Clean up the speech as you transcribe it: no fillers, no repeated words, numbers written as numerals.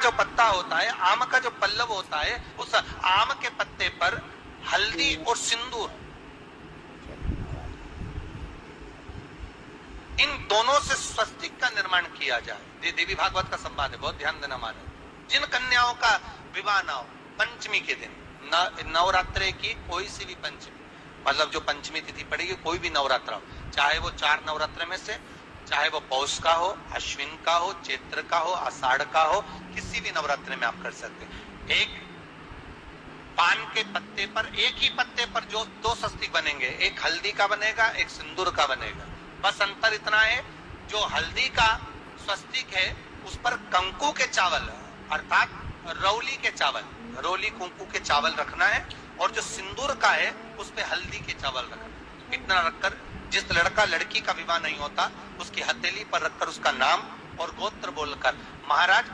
जो पत्ता होता है, आम का जो पल्लव होता है, उस आम के पत्ते पर हल्दी और सिंदूर, इन दोनों से स्वस्तिक का निर्माण किया जाए। देवी भागवत का संवाद है, बहुत ध्यान देना मानो। जिन कन्याओं का विवाह ना हो पंचमी के दिन, नवरात्रे की कोई सी भी पंचमी, मतलब जो पंचमी तिथि पड़ेगी, कोई भी नवरात्र हो, चाहे वो 4 नवरात्र में से, चाहे वो पौष का हो, अश्विन का हो, चैत्र का हो, आषाढ़ का हो, किसी भी नवरात्र में आप कर सकते हैं। एक पान के पत्ते पर, एक ही पत्ते पर जो 2 स्वस्तिक बनेंगे, एक हल्दी का बनेगा, एक सिंदूर का बनेगा। बस अंतर इतना है, जो हल्दी का स्वस्तिक है उस पर कंकु के चावल अर्थात रौली के चावल, रोली कुंकू के चावल रखना है, और जो सिंदूर का है उस पे हल्दी के चावल रखना है। इतना रखकर जिस लड़का लड़की का विवाह नहीं होता उसकी हथेली पर रखकर उसका नाम और गोत्र बोलकर, महाराज